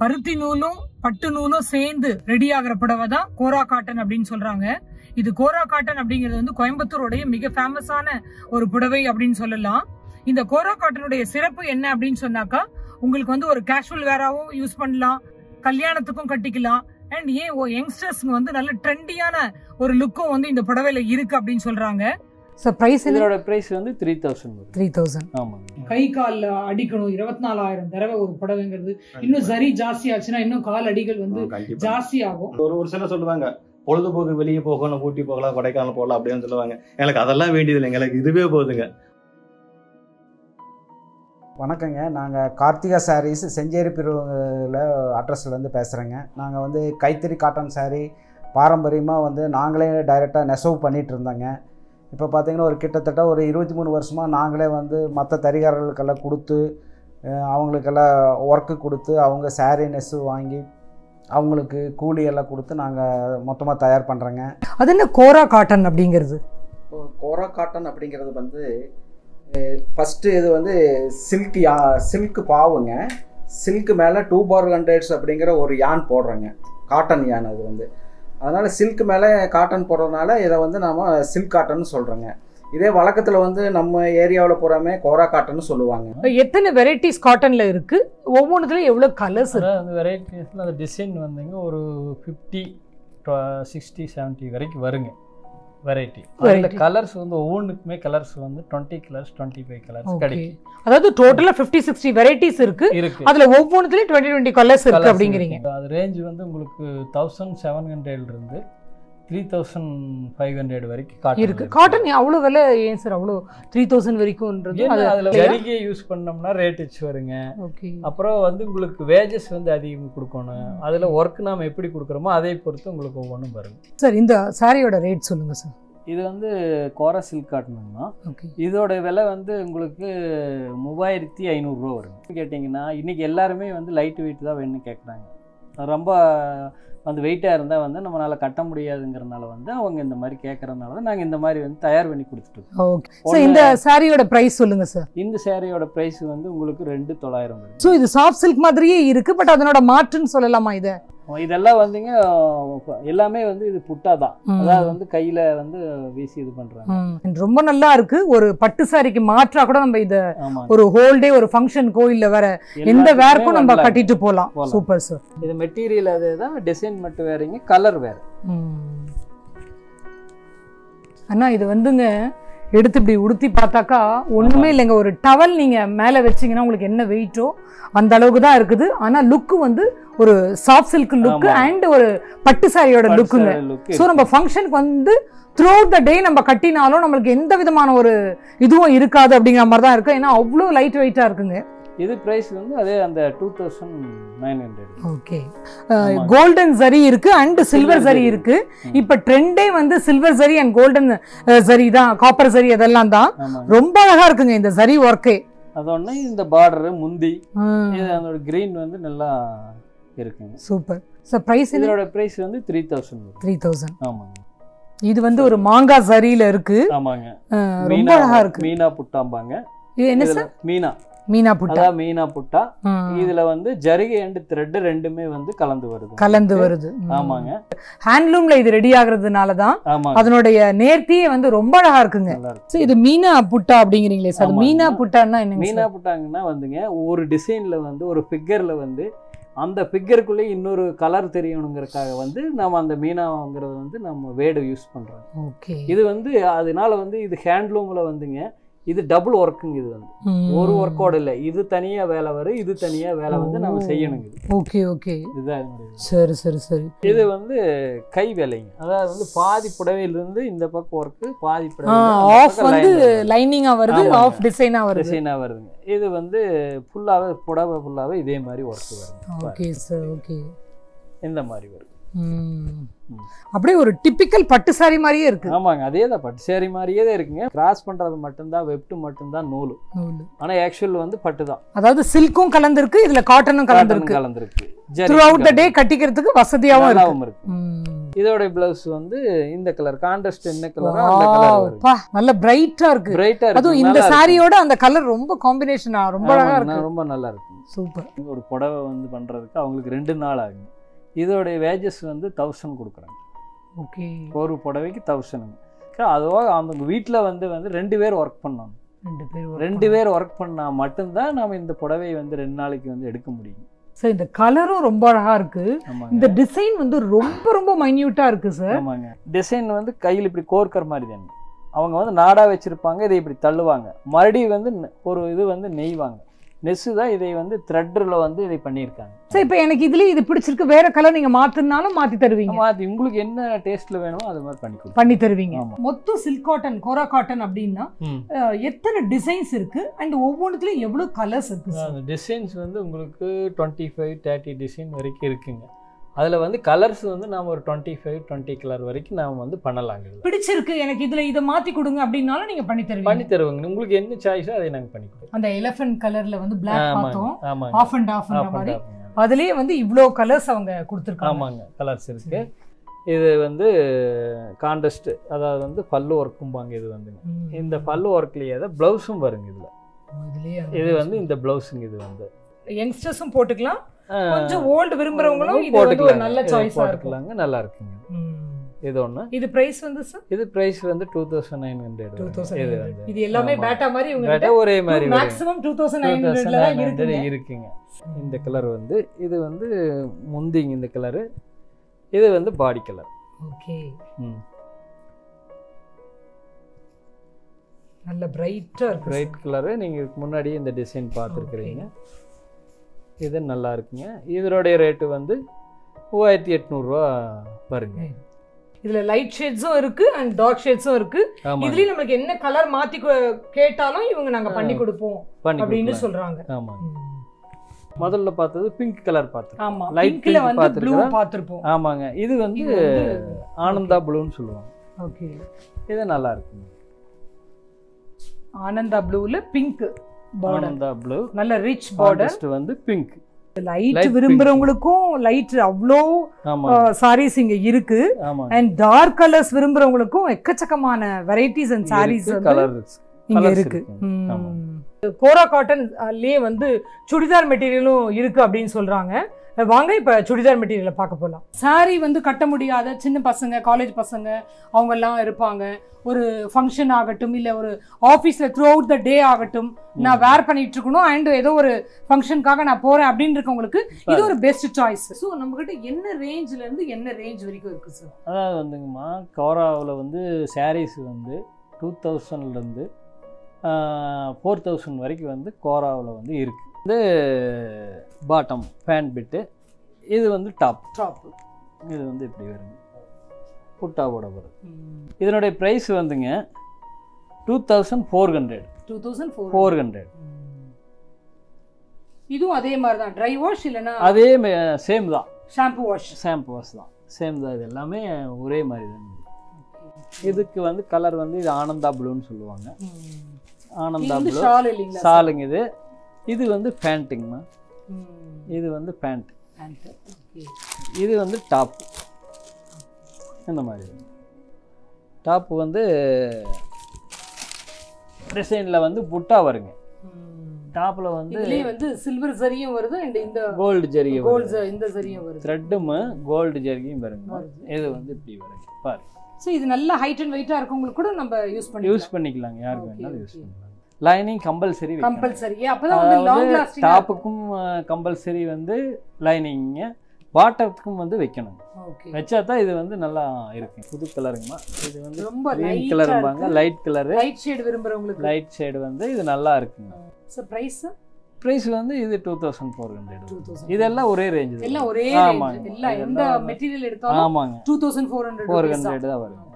பருத்தி நூலும் பட்டு நூலும் சேர்ந்து ரெடி ஆகிற புடவை தான் கோரா காட்டன் அப்படின்னு சொல்றாங்க. இது கோரா காட்டன் அப்படிங்கிறது வந்து கோயம்புத்தூருடைய மிக ஃபேமஸான ஒரு புடவை அப்படின்னு சொல்லலாம். இந்த கோரா காட்டனுடைய சிறப்பு என்ன அப்படின்னு சொன்னாக்கா, உங்களுக்கு வந்து ஒரு கேஷுவல் வேராவும் யூஸ் பண்ணலாம், கல்யாணத்துக்கும் கட்டிக்கலாம், அண்ட் ஏன் யங்ஸ்டர்ஸ்க்கு வந்து நல்ல ட்ரெண்டியான ஒரு லுக்கும் வந்து இந்த புடவையில இருக்கு அப்படின்னு சொல்றாங்க. இதோட பிரைஸ் வந்து 3000. ஆமா. கை கால் அடிக்கணும் 24,000 தடவை ஒரு புடவைங்கிறது. இன்னும் சரி ஜாஸ்தி ஆச்சுன்னா இன்னும் கால் அடிகள் வந்து ஜாஸ்தி ஆகும். ஒரு சிலர் சொல்லுவாங்க பொழுதுபோக்கு வெளியே போகணும், ஊட்டி போகலாம், கொடைக்கானல் போகலாம் அப்படின்னு சொல்லுவாங்க. எனக்கு அதெல்லாம் வேண்டியது இல்லை, எங்களுக்கு இதுவே போதுங்க. வணக்கங்க, நாங்கள் கார்த்திகா சாரீஸ் செஞ்சேரி பிரிவில் அட்ரஸ்லேருந்து பேசுகிறேங்க. நாங்கள் வந்து கைத்தறி காட்டன் சாரீ பாரம்பரியமாக வந்து நாங்களே டைரெக்டாக நெசவு பண்ணிகிட்டு இருந்தோங்க. இப்போ பார்த்திங்கன்னா ஒரு கிட்டத்தட்ட ஒரு 23 வருஷமாக நாங்களே வந்து மற்ற தறிகாரர்களுக்கெல்லாம் கொடுத்து அவங்களுக்கெல்லாம் ஒர்க்கு கொடுத்து அவங்க சாரீ நெசவு வாங்கி அவங்களுக்கு கூலி எல்லாம் கொடுத்து நாங்கள் மொத்தமாக தயார் பண்ணுறோங்க. அது என்ன கோரா காட்டன் அப்படிங்கிறது? கோரா காட்டன் அப்படிங்கிறது வந்து ஃபஸ்ட்டு இது வந்து சில்க்கு பாவுங்க. சில்க்கு மேலே 2 bar 100 அப்படிங்கிற ஒரு யான் போடுறோங்க, காட்டன் யான். அது வந்து அதனால் சில்க்கு மேலே காட்டன் போடுறதுனால இதை வந்து நாம் சில்க் காட்டன் சொல்கிறோங்க. இதே வழக்கத்தில் வந்து நம்ம ஏரியாவில் பூராமே கோரா காட்டன் சொல்லுவாங்க. எத்தனை வெரைட்டிஸ் காட்டனில் இருக்குது? ஒவ்வொன்றுத்துலையும் எவ்வளோ கலர்ஸ் இருக்குது? அந்த வெரைட்டிஸில் அந்த டிசைன் வந்துங்க ஒரு 50, 60, 70 வரைக்கும் வருங்க வெரைட்டி. கலர்ஸ் வந்து ஒவ்வொன்றுக்குமே கலர்ஸ் வந்து 20 கலர்ஸ் 25 கலர்ஸ் கிடைக்கும். அதாவது டோட்டலாக 50-60 வெரைட்டிஸ் இருக்கு. அதுல ஒவ்வொன்றுத்துலையும் 20 கலர்ஸ் இருக்கு அப்படிங்கிறீங்க. அது ரேஞ்ச் வந்து உங்களுக்கு 1700 இருந்து 3500 வரைக்கும் இருக்கு. காட்டன் அவ்வளோ விலை ஏன் சார் அவ்வளோ 3000 வரைக்கும்ன்றது? அதில் ஜரிகை யூஸ் பண்ணோம்னா ரேட் வச்சு வருங்க. அப்புறம் வந்து உங்களுக்கு வேஜஸ் வந்து அதிகம் கொடுக்கணும். அதில் ஒர்க் நாம் எப்படி கொடுக்குறோமோ அதை பொறுத்து உங்களுக்கு ஒவ்வொன்றும் வரும். சார் இந்த சாரியோட ரேட் சொல்லுங்க சார். இது வந்து கோரா சில்க் காட்டணும்னா இதோட விலை வந்து உங்களுக்கு 3500 ரூபா வரும். கேட்டிங்கன்னா இன்றைக்கி எல்லாருமே வந்து லைட் வெயிட் தான் வேணும்னு கேட்குறாங்க. ரொம்ப வந்து வெயிட்டாக இருந்தால் வந்து நம்மளால் கட்ட முடியாதுங்கிறனால வந்து அவங்க இந்த மாதிரி கேட்குறதுனால தான் நாங்கள் இந்த மாதிரி வந்து தயார் பண்ணி கொடுத்துட்டோம். ஓகே. இந்த சாரியோட ப்ரைஸ் சொல்லுங்க சார். இந்த சாரியோட ப்ரைஸ் வந்து உங்களுக்கு 2900 வரும். ஸோ இது சாஃப்ட் சில்க் மாதிரியே இருக்குது, பட் அதனோட மாற்றுன்னு சொல்லலாமா? இதெல்லாம் வந்துங்க எல்லாமே வந்து இது புட்டா தான், அதாவது வந்து கையில வந்து வீசி இது பண்றாங்க. ரொம்ப நல்லா இருக்கு. ஒரு பட்டு சாரிக்கு மாற்றா கூட நம்ம இத ஒரு ஹோல் டே ஒரு ஃபங்க்ஷன் கோயில்ல வேற எந்த வேர்க்கும் நம்ம கட்டிட்டு போலாம். Super sir. இது மெட்டீரியல் அதேதான், டிசைன் மட்டும் வேறங்க, கலர் வேற. அண்ணா இது வந்துங்க எடுத்து இப்படி உடுத்தி பார்த்தாக்கா ஒண்ணுமே இல்லைங்க. ஒரு டவல் நீங்க மேல வச்சீங்கன்னா உங்களுக்கு என்ன வெயிட்டோ அந்த அளவுக்கு தான் இருக்குது. ஆனா லுக்கு வந்து ஒரு சாஃப்ட் சில்க் லுக் அண்ட் ஒரு பட்டு சாரியோட லுக்குங்க. ஸோ நம்ம ஃபங்க்ஷனுக்கு வந்து த்ரூ அவுட் த டே நம்ம கட்டினாலும் நம்மளுக்கு எந்த விதமான ஒரு இதுவும் இருக்காது அப்படிங்கிற மாதிரி தான் இருக்கு. ஏன்னா அவ்வளோ லைட் வெயிட்டா இருக்குங்க. இது பிரைஸ் வந்து அதே அந்த 2900. ஓகே. கோல்டன் சரி இருக்கு அண்ட் சில்வர் சரி இருக்கு. இப்ப ட்ரெண்டே வந்து சில்வர் சரி அண்ட் கோல்டன் சரி தான், காப்பர் சரி அதெல்லாம் தான். ரொம்ப அழகா இருக்குங்க இந்த சரி ஒர்க்கே. அதோட இந்த பார்டர் முந்தி இது அதோட கிரீன் வந்து நல்லா இருக்குங்க. Super sir. பிரைஸ் இதோட பிரைஸ் வந்து 3000. ஆமாங்க. இது வந்து ஒரு மாங்கா சரியில இருக்கு. ஆமாங்க. ரொம்ப அழகா இருக்கு. மீனா புட்டாம்பாங்க. இது என்ன சார்? மீனா புட்டா. மீனா புட்டா. இதுல வந்து ஜரிகை அண்ட் த்ரெட் ரெண்டுமே வந்து கலந்து வருது. ஆமாங்க. ஹேண்ட்லூம்ல இது ரெடி ஆகுறதுனால தான் அதனுடைய நேர்த்தியே வந்து ரொம்ப அழகா இருக்குங்க. இது மீனா புட்டா அப்படிங்கிறீங்களே சார். மீனா புட்டான்னா என்ன? மீனா புட்டாங்கன்னா வந்துங்க ஒரு டிசைன்ல வந்து ஒரு ஃபிகர்ல வந்து அந்த ஃபிகருக்குள்ளே இன்னொரு கலர் தெரியணுங்கிறதுக்காக வந்து நம்ம அந்த மீனாங்கிறத வந்து நம்ம வேர்டு யூஸ் பண்றோம். ஓகே. இது வந்து அதனால வந்து இது ஹேண்ட்லூம்ல வந்துங்க இது டபுள் ஒர்க்குங்க. இது வந்து ஒரு ஒர்க்கோட இல்லை, இது தனியா வேலை வரும், இது தனியா வேலை வந்து நம்ம செய்யணுங்க. Okay okay. இதுதான். சரி சரி சரி. இது வந்து கை வேலைங்க. அதாவது வந்து பாதி புடவையிலிருந்து இந்த பக்கம் ஒர்க்கு, பாதி புடவை ஆஃப் வந்து லைனிங்கா வருது, ஆஃப் டிசைனா வருதுங்க. இது வந்து ஃபுல்லாவே புடவை ஃபுல்லாவே இதே மாதிரி ஒர்க் வரும். Okay sir. ஓகே. இந்த மாதிரி வரும். அப்படியே ஒரு டிபிக்கல் பட்டு சாரி மாதிரியே இருக்கு. ஆமாங்க, அதே தான் பட்டு சாரி மாதிரியே தான் இருக்குங்க. கிராஸ் பண்றது மட்டும்தான் வெப்ட் மட்டும்தான் நூல். ஆனா ஆக்சுவல் வந்து பட்டு தான். அதாவது சில்க்கும் கலந்துருக்கு, இதுல காட்டனும் கலந்துருக்கு. த்ரூ அவுட் த டே கட்டிக்கிறதுக்கு வசதியாவும் இருக்கு. இதோட பிளவுஸ் வந்து இந்த கலர் கான்ட்ராஸ்ட் என்ன கலரோ அந்த கலர் வருது. நல்ல பிரைட்டா இருக்கு. பிரைட்டா இருக்கு. அதுவும் இந்த சாரியோட அந்த கலர் ரொம்ப காம்பினேஷனா ரொம்ப அழகா இருக்கு. ரொம்ப நல்லா இருக்கு. சூப்பர். ஒரு புடவை வந்து பண்றதுக்கு அவங்களுக்கு 2 நாள் ஆகும். இதோட வேஜஸ் வந்து 1000 கொடுக்குறாங்க. ஓகே. ஒரு புடவைக்கு 1000. அதுவாக அவங்க வீட்டில் வந்து 2 பேர் ஒர்க் பண்ணணும். 2 பேர் ஒர்க் பண்ணா மட்டும்தான் நாம இந்த புடவை வந்து 2 நாளைக்கு வந்து எடுக்க முடியும். சார் இந்த கலரும் ரொம்ப அழகா இருக்கு. இந்த டிசைன் வந்து ரொம்ப ரொம்ப மைன்யூட்டா இருக்கு சார். ஆமாங்க. டிசைன் வந்து கையில் இப்படி கோர்க்கிற மாதிரி தானே. அவங்க வந்து நாடா வச்சிருப்பாங்க, இதை இப்படி தள்ளுவாங்க, மறுபடியும் வந்து ஒரு இது வந்து நெய்வாங்க. நெஸ்ஸு தான் இதை வந்து த்ரெட்டில் வந்து இதை பண்ணியிருக்காங்க. சார் இப்போ எனக்கு இதுலேயே இது பிடிச்சிருக்கு, வேற கலர் நீங்கள் மாற்றினாலும் மாற்றி தருவீங்க? மாற்றி உங்களுக்கு என்ன டேஸ்ட்டில் வேணுமோ அது மாதிரி பண்ணி தருவீங்க. மொத்தம் சில்க் காட்டன் கோரா காட்டன் அப்படின்னா எத்தனை டிசைன்ஸ் இருக்கு அண்ட் ஒவ்வொன்றுத்துலையும் எவ்வளோ கலர்ஸ் இருக்கு? டிசைன்ஸ் வந்து உங்களுக்கு 25-30 டிசைன் வரைக்கும் இருக்குங்க. அதில் வந்து கலர்ஸ் வந்து நாம் ஒரு 25-20 கலர் வரைக்கும் நாம் வந்து பண்ணலாங்க. பிடிச்சிருக்கு எனக்கு இதில் இதை மாற்றி கொடுங்க அப்படின்னாலும் நீங்கள் பண்ணி தருவீங்க. உங்களுக்கு என்ன சாய்ஸோ அதை நாங்கள் பண்ணி கொடுப்போம். அந்த எலிஃபண்ட் கலரில் வந்து பிளாக் பார்த்தோம், ஆஃப் அண்ட் ஆஃப் மாதிரி அதுலேயே வந்து இவ்வளோ கலர்ஸ் அவங்க கொடுத்துருக்காங்க. ஆமாங்க, கலர்ஸ் இருக்கு. இது வந்து கான்ட்ராஸ்ட், அதாவது வந்து பல்லு ஒர்க்கும்பாங்க. இது வந்துங்க இந்த பல்லு ஒர்க்லேயே தான் ப்ளவுஸும் வருங்க. இதில் இது வந்து இந்த ப்ளவுஸுங்க. இது வந்து யங்ஸ்டர்ஸும் போட்டுக்கலாம், கொஞ்சம் ஓல்ட் விரும்புறவங்களும் இது வந்து ஒரு நல்ல சாய்ஸா இருக்குங்க. நல்லா இருக்குங்க. இது ஒண்ணு. இது பிரைஸ் வந்து சார்? இது பிரைஸ் வந்து 2900. இது எல்லாமே பேட்டா மாதிரி உங்க பேட்டா ஒரே மாதிரி மேக்ஸिमम 2900 ல இருக்குங்க. இந்த கலர் வந்து இது வந்து முந்திங்க. இந்த கலர் இது வந்து பாடி கலர். ஓகே. நல்ல பிரைட்டா இருக்கு. Bright colour. நீங்க முன்னாடி இந்த டிசைன் பார்த்துருக்கீங்க. இது நல்லா இருக்குங்க. இதனுடைய ரேட்டு வந்து 3800 ரூபா வருங்க. இதுல லைட் ஷேட்ஸும் இருக்கு அண்ட் டார்க் ஷேட்ஸும் இருக்கு. இதுலயும் நமக்கு என்ன கலர் மாத்தி கேட்டாலும் இவங்க நாங்க பண்ணி கொடுப்போம் அப்படின்னு சொல்றாங்க. ஆமாங்க. முதல்ல பார்த்தது பிங்க் கலர் பார்த்தோம். ஆமா, லைட் பிங்க்ல வந்து ப்ளூ பார்த்திருப்போம். ஆமாங்க. இது வந்து ஆனந்தா ப்ளூன்னு சொல்லுவாங்க. ஓகே. இது நல்லா இருக்குங்க. ஆனந்தா ப்ளூல பிங்க் border. ஆனந்தா ப்ளூ நல்ல ரிச் border. ஃபர்ஸ்ட் வந்து பிங்க். லைட் விரும்புறவங்களுக்கும் லைட் அவ்ளோ சாரீஸ் இங்க இருக்கு. அண்ட் டார்க் கலர்ஸ் விரும்புறவங்களுக்கும் எக்கச்சக்கமான வெரைட்டிஸ் அண்ட் சாரீஸ் இங்க இருக்கு. கோரா காட்டன்லயே வந்து சுடிதார் மெட்டீரியலும் இருக்கு அப்படின்னு சொல்றாங்க. வாங்க இப்ப சுடிதார் மெட்டீரியலை பார்க்க போகலாம். சாரி வந்து கட்ட முடியாத சின்ன பசங்க, காலேஜ் பசங்க அவங்க எல்லாம் இருப்பாங்க. ஒரு ஃபங்க்ஷன் ஆகட்டும், இல்லை ஒரு ஆஃபீஸில் த்ரூ அவுட் த டே ஆகட்டும், நான் வேர் பண்ணிட்டு இருக்கணும் அண்ட் ஏதோ ஒரு ஃபங்க்ஷனுக்காக நான் போகிறேன் அப்படின்னு இருக்கவங்களுக்கு இது ஒரு பெஸ்ட் சாய்ஸ். ஸோ நம்மக்கிட்ட என்ன ரேஞ்சிலேருந்து என்ன ரேஞ்ச் வரைக்கும் இருக்குது சார்? அதாவது வந்துங்கம்மா, கோராவில் வந்து சாரீஸ் வந்து 2000லேருந்து 4000 வரைக்கும் வந்து கோராவில் வந்து இருக்குது. இது பாட்டம் பேண்ட் பிட்டு, இது வந்து டாப். இது வந்து இப்படி வருங்க, புட்டாவோட வரும். இதனுடைய ப்ரைஸ் வந்துங்க 2400. இதுவும் அதே மாதிரி தான், ட்ரை வாஷ் இல்லைன்னா அதே சேம் தான், ஷாம்பு வாஷ் தான், சேம் தான். இது எல்லாமே ஒரே மாதிரி தான். இதுக்கு வந்து கலர் வந்து இது ஆனந்தா ப்ளூன்னு சொல்லுவாங்க. ஆனந்தா ப்ளூ ஷாலுங்க. இது வந்து பேண்ட்டுங்கண்ணா. இது வந்து பேண்ட். இது வந்து டாப். இந்த மாதிரி டாப் வந்து டிசைனில் வந்து புட்டா வருங்க. டாப்பில் வந்து சில்வர் சரியும் வருது அண்ட் இந்த கோல்டு ஜரியும், இந்த சரியும் வருது, த்ரெட்டும் கோல்டு ஜரியும் வருங்க. இது வந்து இப்படி வருங்க பாரு. ஸோ இது நல்ல ஹைட் அண்ட் வெயிட்டாக இருக்கவங்களுக்கு கூட நம்ம யூஸ் பண்ணிக்கலாங்க. யாருக்கு வேணாலும் யூஸ் பண்ணலாம். Lining compulsory. அப்பதான் வந்து லாங் லாஸ்டிங். டாப்புக்கும் கம்பல்சரி வந்து லைனிங்க, பாட்டத்துக்கும் வந்து வைக்கணும். வச்சா தான் இது வந்து நல்லா இருக்கு. புது கலருங்கம்மா. இது வந்து ரொம்ப லைட் கலர்பாங்க, லைட் கலர், லைட் ஷேட் விரும்புறவங்களுக்கு லைட் ஷேட் வந்து இது நல்லா இருக்குங்க. சோ பிரைஸ் வந்து இது 2400. இதெல்லாம் ஒரே ரேஞ்ச் தான். எல்லாம் ஒரே ரேஞ்ச். எல்லாம் எந்த மெட்டீரியல் எடுத்தாலும் ஆமாங்க 2400 தான் வரும்.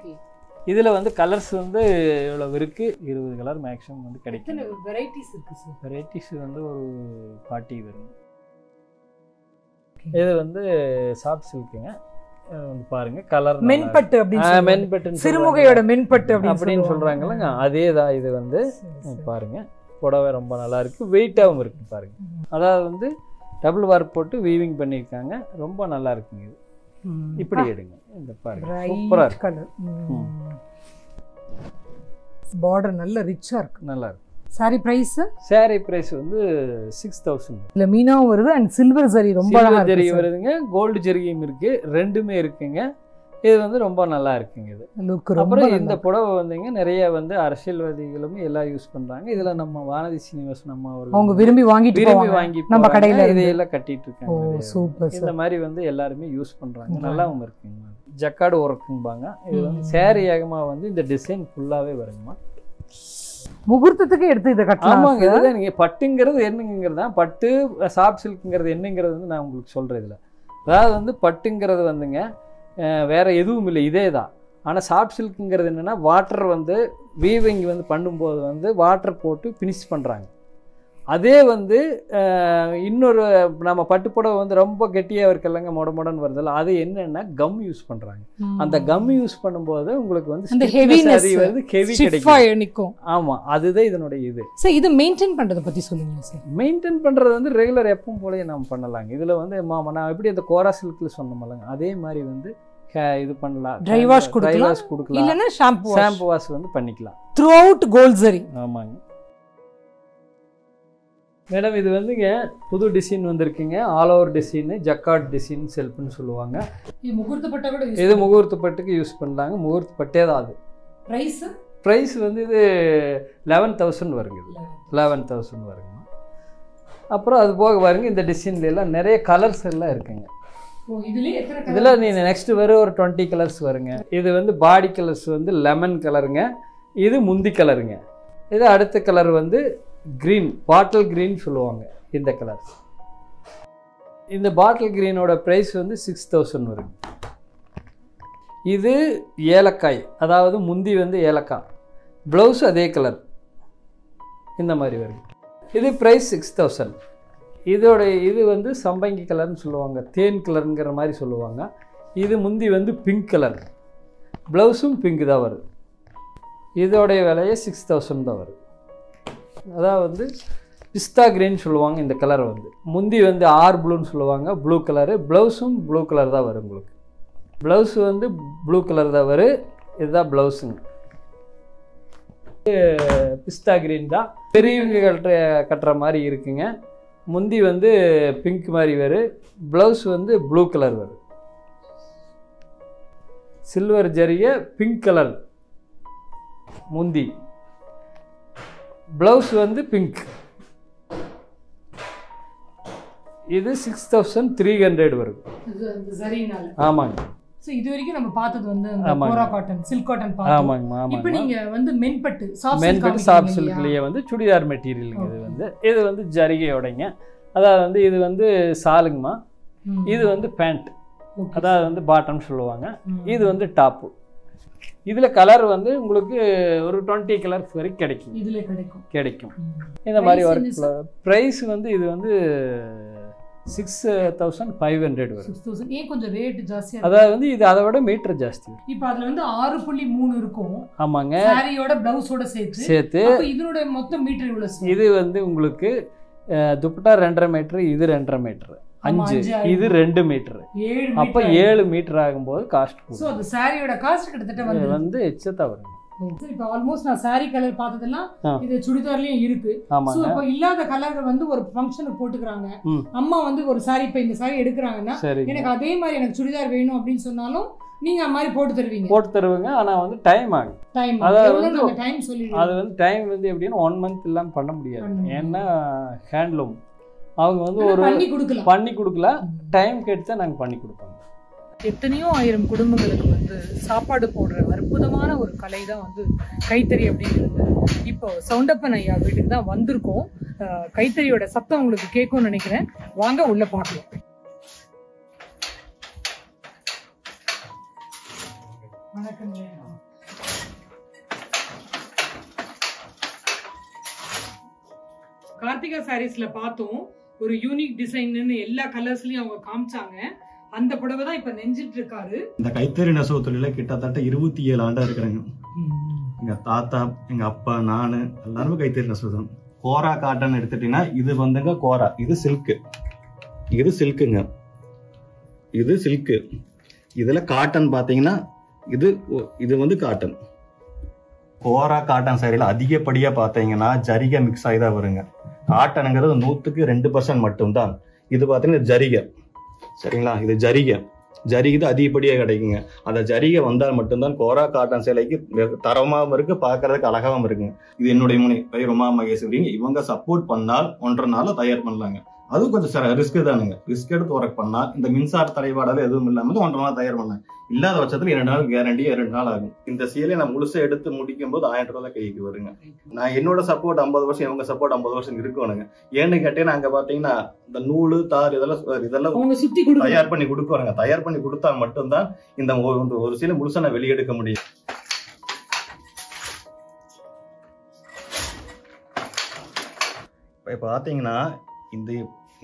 இதுல வந்து கலர்ஸ் வந்து இவ்வளவு இருக்கு, 20 கலர் மேக்ஸிமம் வந்து கிடைக்கும். வெரைட்டிஸ் இருக்கு சார். வெரைட்டிஸ் வந்து ஒரு 40 வரும். இது வந்து சாஃப்ட் சில்க்குங்க. வந்து பாருங்க கலர் மென்பட்டு அப்படினு மென்பட்டு, சிறுமுகையோட மென்பட்டு அப்படின்னு சொல்றாங்கல்ல, அதேதான். இது வந்து பாருங்க புடவை ரொம்ப நல்லா இருக்கு, வெயிட்டாகவும் இருக்கு பாருங்க. அதாவது வந்து டபுள் வார்ப் போட்டு வீவிங் பண்ணியிருக்காங்க, ரொம்ப நல்லா இருக்குங்க. இப்படி எடுங்க. இந்த பாருங்க சூப்பரா பிரைட் இருக்கு. கலர். பார்டர் நல்ல ரிச்சா இருக்கு. நல்லா இருக்கு. Sorry price? சாரி பிரைஸ் வந்து 6000. இல்ல மீனாவும் வருது அண்ட் சில்வர் ஜரி ரொம்ப அழகா சில்வர் ஜரி இருக்கு. வருதுங்க, கோல்டு ஜரியும் இருக்கு, ரெண்டுமே இருக்குங்க. இது வந்து ரொம்ப நல்லா இருக்குங்க. இது லுக் ரொம்ப அப்புறம் நல்லா இந்த இருக்கு. புடவை வந்துங்க நிறைய வந்து அரசியல்வாதிகளும் எல்லாம் யூஸ் பண்றாங்க. இதுல நம்ம வானதி சீனிவாசன் அம்மா அவங்க விரும்பி வாங்கிட்டு விரும்பி போவாங்க வாங்கி நம்ம கடையில இருந்து. இதையெல்லாம் கட்டிட்டு ஓ இருக்காங்க. சூப்பர் இந்த சார். மாதிரி வந்து எல்லாருமே யூஸ் பண்றாங்க. நல்லாவும் இருக்குங்க. ஜக்கார்டு ஒர்க்கும்பாங்க. இது வந்து சேரீ ஏகமா வந்து இந்த டிசைன் ஃபுல்லாவே வருங்கம்மா. முகூர்த்தத்துக்கு எடுத்து இதை கட்டலாம். ஆமாங்க. இதுதான் நீங்க பட்டுங்கிறது என்னங்கிறது தான், பட்டு சாஃப்ட் சில்க்ங்கிறது என்னங்கிறது வந்து நான் உங்களுக்கு சொல்றேன். இதுல அதாவது வந்து பட்டுங்கிறது வந்துங்க வேற எதுவும் இல்லை, இதே தான். ஆனால் சாஃப்ட் சில்க்குங்கிறது என்னென்னா வாட்டர் வந்து வீவிங் வந்து பண்ணும்போது வந்து வாட்டர் போட்டு ஃபினிஷ் பண்ணுறாங்க. அதே வந்து இன்னொரு நம்ம பட்டுப்புடவை வந்து ரொம்ப கெட்டியாக இருக்கலங்க, மொடன்னு வருதில்ல, அது என்னென்னா கம் யூஸ் பண்ணுறாங்க. அந்த கம் யூஸ் பண்ணும்போது உங்களுக்கு வந்து அந்த ஹெவினஸ் வந்து ஹெவி கிடைக்கும். ஆமாம், அதுதான் இதனுடைய இது. சார் இது மெயின்டைன் பண்ணுறதை பற்றி சொல்லுங்க சார். மெயின்டைன் பண்ணுறது வந்து ரெகுலர் எப்பவும் போலயே நம்ம பண்ணலாங்க. இதில் வந்து நான் எப்படி அந்த கோரா சில்கில் சொன்னோம்லங்க, அதே மாதிரி வந்து இது பண்ணலாம். ட்ரை வாஷ் கொடுக்கலாம், இல்லைன்னா ஷாம்பு வாஷ் வந்து பண்ணிக்கலாம். Throughout gold zari. ஆமாங்க மேடம். இது வந்துங்க புது டிசைன் வந்திருக்குங்க. All over design, jacquard design செல்ஃப்னு சொல்லுவாங்க. இது முகூர்த்த பட்டுக்கு யூஸ் பண்ணலாங்க. முகூர்த்த பட்டே தான் அது. ப்ரைஸ் வந்து இது 11,000 வருங்க. இது 11,000 வருங்க. அப்புறம் அது போக பாருங்க, இந்த டிசைன்ல எல்லாம் நிறைய கலர்ஸ் எல்லாம் இருக்குங்க. இதில் நீ நெக்ஸ்ட் வரும் ஒரு 20 கலர்ஸ் வருங்க. இது வந்து பாடி கலர்ஸ் வந்து லெமன் கலருங்க, இது முந்தி கலருங்க. இது அடுத்த கலர் வந்து க்ரீன், பாட்டில் க்ரீன் சொல்லுவாங்க இந்த கலர். இந்த பாட்டில் க்ரீனோட ப்ரைஸ் வந்து 6000 வருங்க. இது ஏலக்காய், அதாவது முந்தி வந்து ஏலக்காய், ப்ளவுஸ் அதே கலர் இந்த மாதிரி வருங்க. இது ப்ரைஸ் 6000. இதோட இது வந்து சம்பங்கி கலர்னு சொல்லுவாங்க, தேன் கலருங்கிற மாதிரி சொல்லுவாங்க. இது முந்தி வந்து பிங்க் கலர், ப்ளவுஸும் பிங்க் தான் வருது. இதோடைய விலையே 6000 தான் வருது. அதாவது வந்து பிஸ்தா கிரீன் சொல்லுவாங்க இந்த கலர் வந்து. முந்தி வந்து ஆர் ப்ளூன்னு சொல்லுவாங்க, ப்ளூ கலரு, ப்ளவுஸும் ப்ளூ கலர் தான் வரும் உங்களுக்கு. ப்ளவுஸ் வந்து ப்ளூ கலர் தான் வரும். இதுதான் ப்ளவுஸுங்க. பிஸ்தா கிரீன் தான், பெரியவங்க கட்டுற மாதிரி இருக்குங்க. முந்தி வந்து பிங்க் மாதிரி வரும், ப்ளவுஸ் வந்து ப்ளூ கலர் வரும். சில்வர் ஜரிய பிங்க் கலர் முந்தி, ப்ளவுஸ் வந்து பிங்க். இது 6300 வரும். ஆமாங்க. இது வரைக்கும் நம்ம பார்த்தது வந்து கோரா காட்டன், சில்க் காட்டன் பார்த்தோம். ஆமாங்க. இப்போ நீங்க வந்து மென்பட்டு சாஃப்ட் சில்க்லயே வந்து சுடிதார் மெட்டீரியலுங்க. இது வந்து ஜரிகையோடைங்க. அதாவது வந்து இது வந்து சாலுங்கம்மா, இது வந்து பேண்ட், அதாவது வந்து பாட்டம் சொல்லுவாங்க, இது வந்து டாப்பு. இதுல கலர் வந்து உங்களுக்கு ஒரு 20 கலர்ஸ் வரைக்கும் கிடைக்கும். இதுல கிடைக்கும் இந்த மாதிரி ஒர்க். பிரைஸ் வந்து இது வந்து 6500 வரும். 6000 ஏன் கொஞ்சம் ரேட் ஜாஸ்தியா? அதாவது வந்து இது அதை விட மீட்டர் ஜாஸ்தி. இப்போ அதுல வந்து 6.3 இருக்கும். ஆமாங்க. சாரியோட பிளவுஸோட சேர்த்து அப்ப இதோட மொத்த மீட்டர் எவ்வளவு? இது வந்து உங்களுக்கு துப்பட்டா 2.5 மீட்டர், இது 2.5 மீட்டர், 5, இது 2 மீட்டர், அப்ப 7 மீட்டர் ஆகும்போது காஸ்ட் கூடும். சோ அந்த சாரியோட காஸ்ட் கிட்டத்தட்ட வந்து எச்சத்தா வரும். இப்போ ஆல்மோஸ்ட் நான் சாரி கலர் பார்த்ததெல்லாம் இது சுடிதார்லயும் இருக்கு. சோ இப்போ இல்லாத கலர்கள் வந்து ஒரு ஃபங்க்ஷனுக்கு போட்டுக்கறாங்க. அம்மா வந்து ஒரு சாரி, இப்போ இந்த சாரி எடுக்கறாங்கன்னா எனக்கு அதே மாதிரி எனக்கு சுடிதார் வேணும் அப்படின்னு சொன்னாலும் நீங்க அந்த மாதிரி போட்டு தருவீங்க. ஆனா வந்து டைம் ஆகும். அதாவது டைம் சொல்லிடுங்க. அது வந்து டைம் வந்து எப்படின்னா 1 மந்த் இல்லாம பண்ண முடியாது. ஏன்னா ஹேண்ட்லூம் அவங்க வந்து ஒரு பண்ணி கொடுக்கல, டைம் கேட்டு நாங்க பண்ணி கொடுப்போம். எத்தனையோ ஆயிரம் குடும்பங்களுக்கு வந்து சாப்பாடு போடுற அற்புதமான ஒரு கலை தான் வந்து கைத்தறி அப்படிங்கிறது. இப்போ சவுண்டப்பன் ஐயா வீட்டுக்கு தான் வந்திருக்கோம். கைத்தறியோட சத்தம் உங்களுக்கு கேட்கும்னு நினைக்கிறேன். வாங்க உள்ள பார்க்கலாம். வணக்கம். கார்த்திகா சாரீஸ்ல பார்த்தோம், ஒரு யூனிக் டிசைன்னு எல்லா கலர்ஸ்லயும் அவங்க காமிச்சாங்க. அந்த புடவை தான் இப்ப நெஞ்சிட்டு இருக்காரு. இந்த கைத்தறி நெசவு தொழில கிட்டத்தட்ட 27 ஆண்டா இருக்கிறாங்க. எங்க தாத்தா, எங்க அப்பா, நானு எல்லாருமே கைத்தறி நெசவு தான். கோரா காட்டன் எடுத்துட்டீங்கன்னா இது வந்துங்க கோரா, இது சில்க்கு, இது சில்க்குங்க, இது சில்க்கு. இதுல காட்டன் பாத்தீங்கன்னா இது வந்து காட்டன். கோரா காட்டன் சாரியில அதிகப்படியா பாத்தீங்கன்னா ஜரிகை மிக்ஸ் ஆகி தான் வருங்க. காட்டனுங்கிறது 100க்கு 2% மட்டும்தான். இது பாத்தீங்கன்னா ஜரிகை, சரிங்களா? இது ஜரிகை தான் அதிகப்படியாக கிடைக்குங்க. அந்த ஜரிகை வந்தால் மட்டும்தான் கோரா காட்டன் சேலைக்கு தரமாகவும் இருக்கு, பார்க்கறதுக்கு அழகாகவும் இருக்குங்க. இது என்னுடைய முனை பெயர் உமா மகேஸ்வரி. இவங்க சப்போர்ட் பண்ணால் 1.5 நாள் தயார் பண்ணலாங்க. அதுவும் கொஞ்சம் ரிஸ்க் தானுங்க. ரிஸ்க் எடுத்து ஒர்க் பண்ணால் இந்த மின்சார தடைபாடால எதுவும் இல்லாமல் 1.5 நாள் தயார் பண்ணலாம். இல்லாத பட்சத்துல 2 நாள் கேரண்டியா 2 நாள் ஆகும். இந்த சேலையை நான் முழுசா எடுத்து முடிக்கும் போது 1000 ரூபாய் கைக்கு வருங்க. நான் என்னோட சப்போர்ட் 50 வருஷம், இவங்க சப்போர்ட் 50 வருஷம் இருக்கணுங்க. ஏன்னு கேட்டீங்கன்னா அங்க பாத்தீங்கன்னா இந்த நூலு தார் இதெல்லாம் தயார் பண்ணி கொடுக்குறாங்க. தயார் பண்ணி கொடுத்தா மட்டும்தான் இந்த ஒரு சேலை முழுசா நான் வெளியெடுக்க முடியும். இப்ப பாத்தீங்கன்னா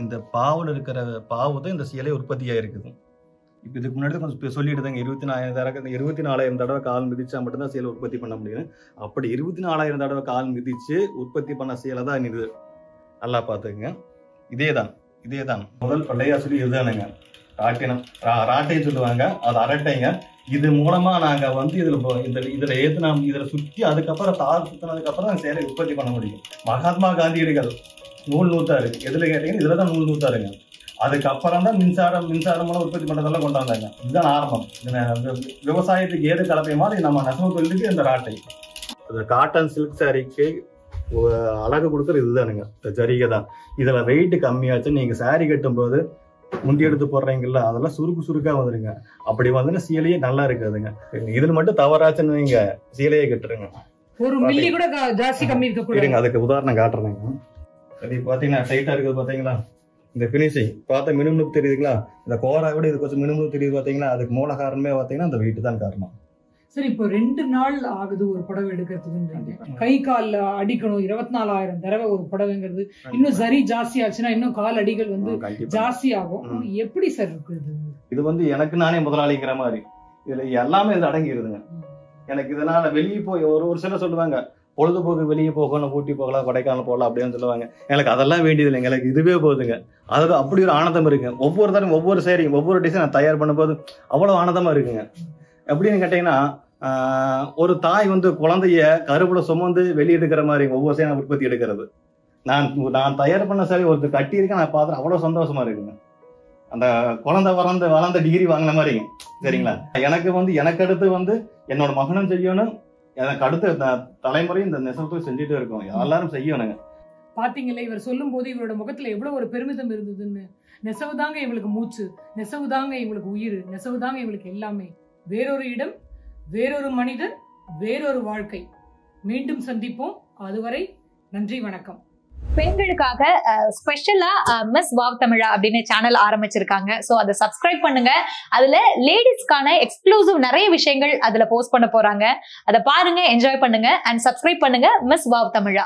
இந்த பாவுல இருக்கிற பாவு தான் இந்த சேலை உற்பத்தியா இருக்குது. இப்ப இதுக்கு முன்னாடி கொஞ்சம் சொல்லிட்டு தாங்க 24,000 தடவை கால் மிதிச்சா மட்டும்தான் சேலை உற்பத்தி பண்ண முடியும். அப்படி 24,000 தடவை கால் மிதிச்சு உற்பத்தி பண்ண சேலை தான் இது. நல்லா பாத்துக்கங்க. இதேதான் முதல் பள்ளையா சொல்லி இதுதானுங்க. ராட்டைன்னு சொல்லுவாங்க, அது அரட்டைங்க. இது மூலமா நாங்க வந்து இதுல ஏத்து இதுல சுத்தி அதுக்கப்புறம் தார் சுத்தினதுக்கு அப்புறம் தான் சேலை உற்பத்தி பண்ண முடியும். மகாத்மா காந்தியடிகள் நூல் நூத்தாரு எதுல கேட்டீங்கன்னா இதுலதான் நூல் நூத்தாருங்க. அதுக்கப்புறம் தான் மின்சாரம் மூலம் உற்பத்தி பண்றதெல்லாம் கொண்டாந்தாங்க. இதுதான் ஆரம்பம். விவசாயத்துக்கு ஏது கலப்பை மாதிரி நம்ம நெசவு தொழிலுக்கு இந்த ராட்டை. காட்டன் சில்க் சாரிக்கு அழகு கொடுக்கறது இதுதானுங்க, ஜரிகை தான். இதுல வெயிட் கம்மியாச்சு. நீங்க சாரி கட்டும் போது முண்டி எடுத்து போடுறீங்கல்ல, அதெல்லாம் சுருக்கா வந்துருங்க. அப்படி வந்து சீலையே நல்லா இருக்காதுங்க. இதுல மட்டும் தவறாச்சுன்னு நீங்க சீலையே கட்டுருங்க. ஒரு மில்லி கூட ஜாஸ்தி கம்மி இருக்க கூடாது. அதுக்கு உதாரணம் காட்டுறேங்க. அது பாத்தீங்கன்னா டைட்டா இருக்குது பாத்தீங்களா? இந்த பினிஷிங் பார்த்தா மினுமினுப்பு தெரியுதுங்களா? இந்த கோரா கூட இது கொஞ்சம் மினுமினுப்பு தெரியுது பாத்தீங்களா? அதுக்கு மூல காரணமே பாத்தீங்கன்னா அந்த வெயிட் தான் காரணம். சரி, இப்போ 2 நாள் ஆகுது ஒரு புடவை எடுக்கிறதுக்கு. கை கால் அடிக்கணும் 24,000 தடவை ஒரு புடவைங்கிறது. இன்னும் சரி ஜாஸ்தி ஆச்சுன்னா இன்னும் கால் அடிகள் வந்து ஜாஸ்தி ஆகும். எப்படி சார் இருக்குது இது? வந்து எனக்கு நானே முதலாளிங்கிற மாதிரி இதுல எல்லாமே இது அடங்கிடுதுங்க. எனக்கு இதனால வெளியே போய் ஒரு சிலர் சொல்லுவாங்க பொழுதுபோக்கு வெளியே போகணும், ஊட்டி போகலாம், கொடைக்கானல் போகலாம் அப்படின்னு சொல்லுவாங்க. எனக்கு அதெல்லாம் வேண்டியது இல்லைங்க. எனக்கு இதுவே போகுதுங்க. அதாவது அப்படி ஒரு ஆனந்தம் இருக்குங்க. ஒவ்வொரு தரம் ஒவ்வொரு சேரி ஒவ்வொரு டிசைன் தயார் பண்ணும்போது அவ்வளவு ஆனந்தமா இருக்குங்க. எப்படின்னு கேட்டீங்கன்னா ஒரு தாய் வந்து குழந்தைய கருவுல சுமந்து வெளியெடுக்கிற மாதிரி ஒவ்வொரு சேனை உற்பத்தி எடுக்கிறது. நான் தயார் பண்ண சரி ஒருத்தர் கட்டி இருக்கேன், நான் பார்த்தேன், அவ்வளவு சந்தோஷமா இருக்குங்க. அந்த குழந்தை வளர்ந்த டிகிரி வாங்கின மாதிரிங்க. சரிங்களா? எனக்கு அடுத்து வந்து என்னோட மகனும் செய்யணும், எனக்கு அடுத்த தலைமுறை இந்த நெசவு செஞ்சுட்டு இருக்கோம். எல்லாரும் செய்யணுங்க. பாத்தீங்களா, இவர் சொல்லும் போது இவரோட முகத்துல எவ்வளவு ஒரு பெருமிதம் இருந்ததுன்னு. நெசவு தாங்க இவங்களுக்கு மூச்சு, நெசவு தாங்க இவங்களுக்கு உயிர், நெசவு தாங்க இவங்களுக்கு எல்லாமே. வேறொரு இடம், வேறொரு மனிதர், வேறொரு வாழ்க்கை. மீண்டும் சந்திப்போம். அதுவரை நன்றி, வணக்கம். பெண்களுக்காக ஸ்பெஷலா மிஸ் வாவ் தமிழா அப்படின்னு சேனல் ஆரம்பிச்சிருக்காங்க. ஸோ அதை சப்ஸ்கிரைப் பண்ணுங்க. அதுல லேடிஸ்க்கான எக்ஸ்க்ளூசிவ் நிறைய விஷயங்கள் அதுல போஸ்ட் பண்ண போறாங்க. அதை பாருங்க, என்ஜாய் பண்ணுங்க அண்ட் சப்ஸ்கிரைப் பண்ணுங்க மிஸ் வாவ் தமிழா.